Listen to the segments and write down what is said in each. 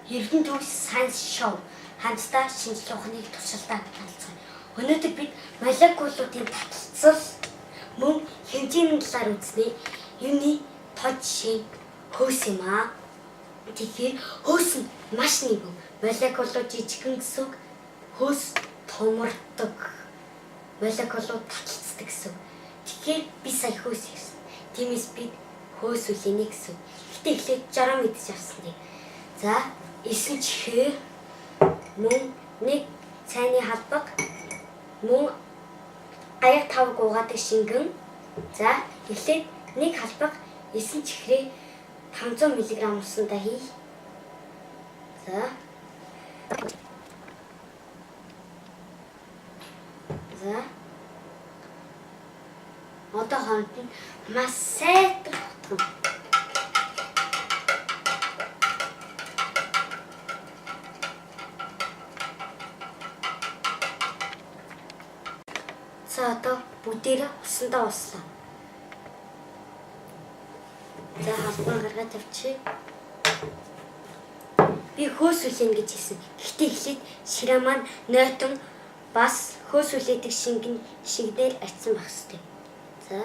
Эрдэнэ төгс сайенс шоу хамтдаа шинжлэх ухааныг туршилтаа танилцсан. Өнөөдөр бид молекулуудын таталцал мөн хэмжээний талаар үзнэ. Юуны тод жишээ хөөс юм аа. Тэгэхээр хөөс нь маш нэгэн молекулууд жижигхэн гэсэн үг. Хөөс томордог. Молекулууд таталцдаг гэсэн үг. Тэгэхээр би сая хөөс ярьсан. Тиймээс бид хөөс үлээнэ гэсэн үг. Гэтэ эхлээд жаргал мэдчих авсан тийм. За эсвэл чихээ мөн нэг цайны халбаг мөн аяг тав гуугадаг шингэн. За эхлээд нэг халбаг эсэн чихрээ 500 мг усандаа хий. За одоо хоолнд нь маш сайхан хутган. За одоо бүгдээрээ усандаа услаа. За халбан гаргаад тавьчих. Би хөөс үлээн гэж хэлсэн. Гэхдээ эхлээд ширээ маань нойтон бас хөөс үлээдэг шингэн шигдэл арчсан байх хэрэгтэй. За.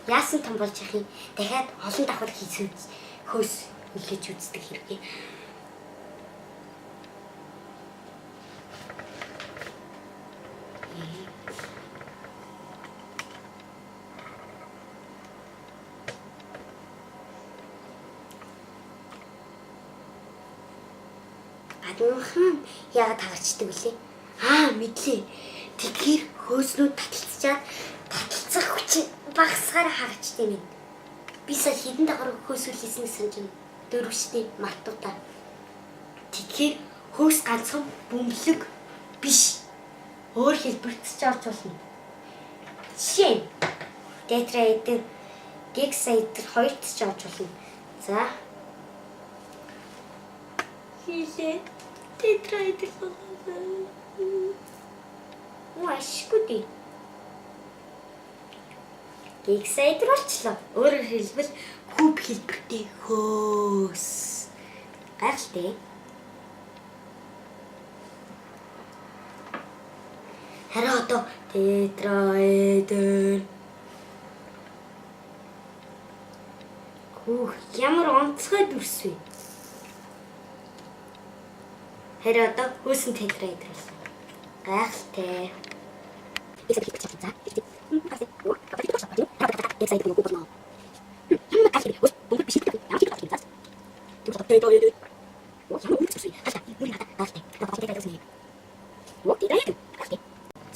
Яасан том болж явах юм. Дахиад олон давхар хийсэн хөөс үлээж үздэг хэрэг. Адуухан яагаад тагарчдаг вүлээ? Мэдлээ. Тэгэхээр хөөснүүд таталцчаад таталцах хүч багасгаар хаагчтай юм. Би сая хэдэн давхар хөөс үлээсэн санаж байна. 4 штеп мартуудаа. Тэгэхээр хөөс ганцхан бөмбөлөг биш. Өөр хэлбэрт ч орж болно. Жишээ. Тетраэдер, гексаэдер хоёрт ч орж болно. За. Хийлээ. Тетраэдер болоо. Ашиггүй. Гексаэдер болчлоо. Өөрөөр хэлбэл куб хэлбэртэй хөөс. Гайхалтай. Харин одоо тетраэдер. Ямар онцгой дүрс вэ? Харин одоо хөөсөн тетраэдер болсон. Гайхалтай.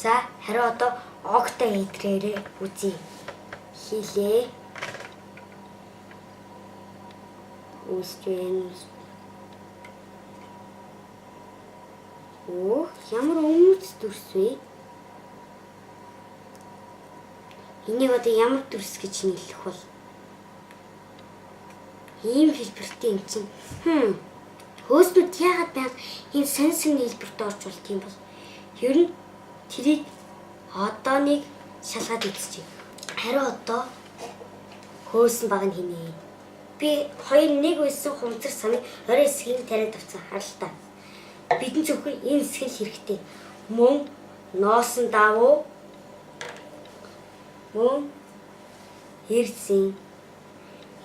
За харин одоо октаэдрээрээ үзье. Хийлээ. Ямар өмнөц дүрс вэ? Энийг одоо ямар дүрс гэж нэрлэх бол? Ийм хэлбэртэй юм чинь. Хөөснүүд яагаад байг ийм сонин хэлбэрт орж болт юм бол? Ер нь тэрийг одоо нэг шалгаад үзчихье. Харин одоо хөөсөн баг нь хийнэ. Би хоёр нэг байсан хумцар самыг орой эсгийн тариад авсан харалтаа. Бидэн зөвхөн энэ хэсгэл хэрэгтэй. Мөн ноосон давуу мөн хэрцэн.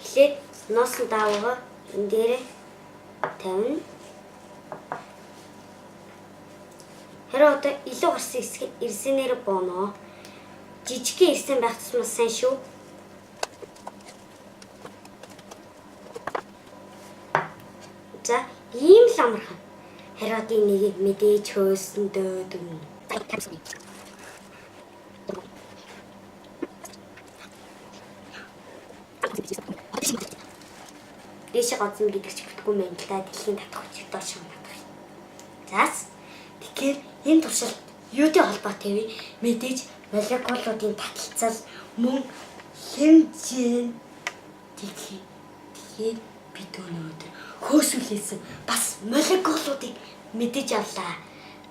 Эхлээд ноосон давуугаа энэ дээрээ тавина. Харин одоо илүү гарсан хэсэг ирсэнээр бооно. Жижигхэн ирсэн байх тусмаа сайн шүү. За ийм л амархан. Харин одоо энийг мэдээж хөөсөн дөөдөн. Дэшиг гоцсон гэдэг ч бүтггүй мэн л да дэлхийн татах хүч доош надах. Заас тэгэхээр энэ туршилт юутэй холбоотой вэ? Мэдээж молекулуудын таталцал мөн хэмжээ. Тэгэхээр бид өнөөдөр хөөс үлээсэн бас молекулуудыг мэдэж авлаа.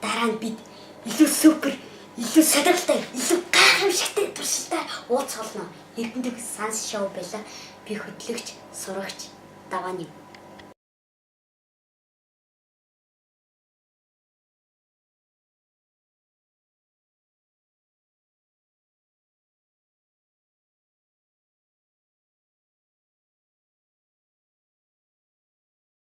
Дараа нь бид илүү супер, илүү сонирхолтой, илүү гайхамшигтай туршилтаар уулзах болно. Эрдэнэт санс шоу байлаа. Би хөтлөгч, сурагч Давааны.